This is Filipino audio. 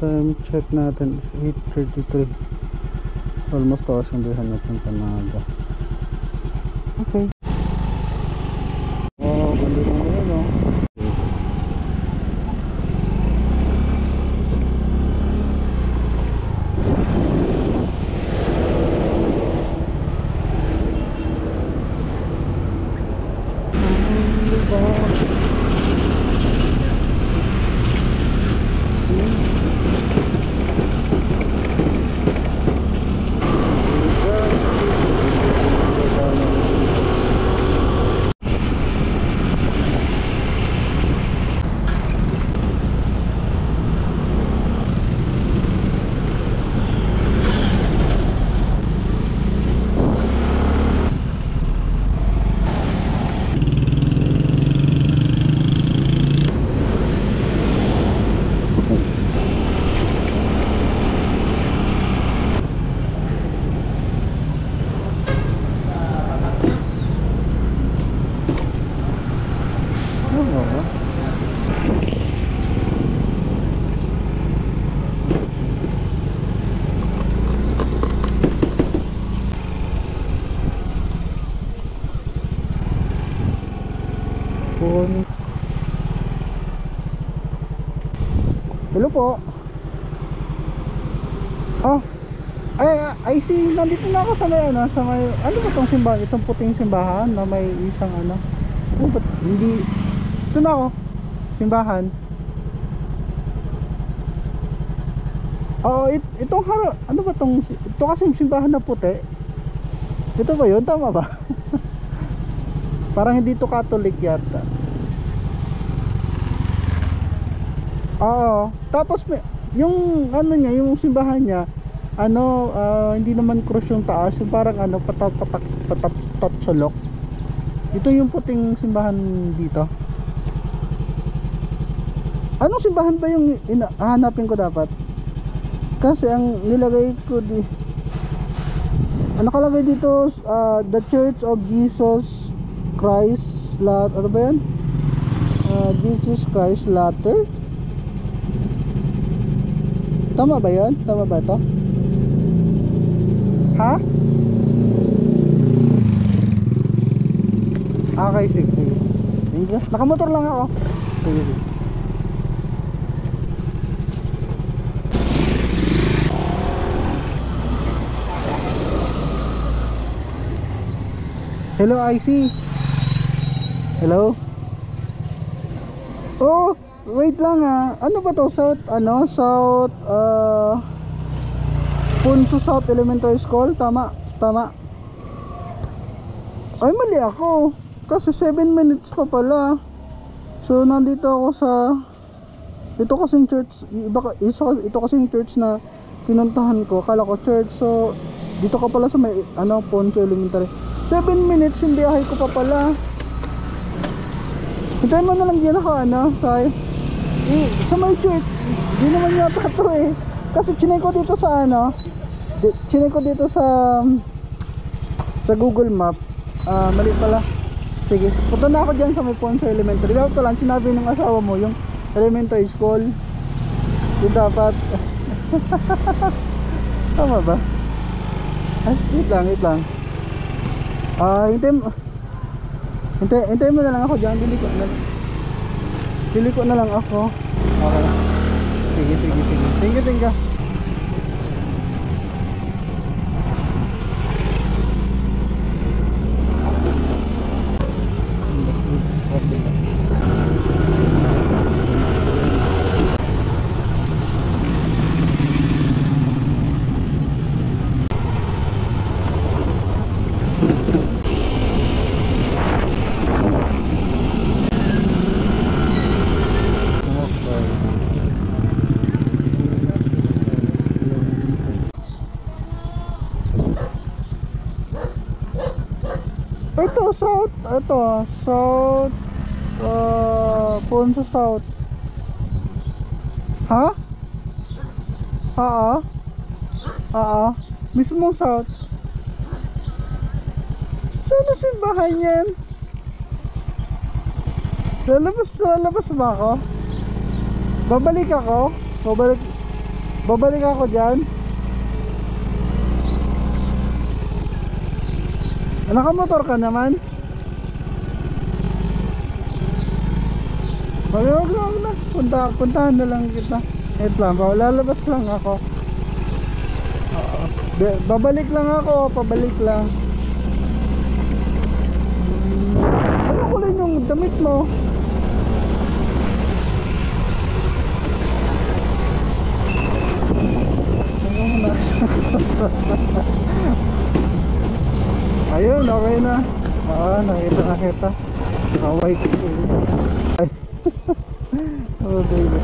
Time check natin is 8:33. Almost oras yung bihan natin Panaga. Okay. Oh, ganda naman yun, no? Hello po. Oh, I see, nandito na ako sa may ano ba tong simbahan, itong puting simbahan na may isang ano ba, hindi, ito na ako, simbahan. Itong ano ba tong, ito kasing simbahan na puti, ito ba yun, tama ba? Parang hindi to Catholic yata. Oo, tapos yung ano niya, yung simbahan niya, hindi naman cross yung taas, yung parang patatsolok. Ito yung puting simbahan dito. Anong simbahan ba yung hahanapin ko dapat? Kasi ang nilagay ko nakalagay dito, The Church of Jesus Christ, ano ba yan? Jesus Christ Latter. Tama ba yun? Tama ba ito? Ha? Okay, sige. Nakamotor lang ako. Sige, sige. Hello, IC. Hello. Oh, wait lang ano ba to? South Punso South Elementary School. Tama. Ay, mali ako. Kasi 7 minutes pa pala. So nandito ako sa ito kasing church, ito kasing church na pinuntahan ko. Akala ko church. So dito ka pala sa may Punso Elementary. 7 minutes yung biyahe ko pa pala. Hintayin mo na lang dyan ako sa may church. Di naman yata ito eh. Kasi chinay ko dito sa Google Map. Mali pala. Sige, punta na ako dyan sa may Ponce Elementary. Dapat pala sinabi ng asawa mo yung elementary school. Yung dapat tama ba? Ay, wait lang. Hintayin mo na lang ako dyan. Liliko na lang ako. Okay. Sige. Thank you. South Ponce South. Ha? Mismong South. Saan simbahan yan? Lalabas ba ako? Babalik ako? babalik ako dyan. Nakamotor ka naman? Wag na. Puntahan na lang kita. Wait lang, lalabas lang ako. Babalik lang ako, pabalik lang. Ano kulay yung damit mo? Ayun, okay na. Nakita. White. Ay. Oh, baby.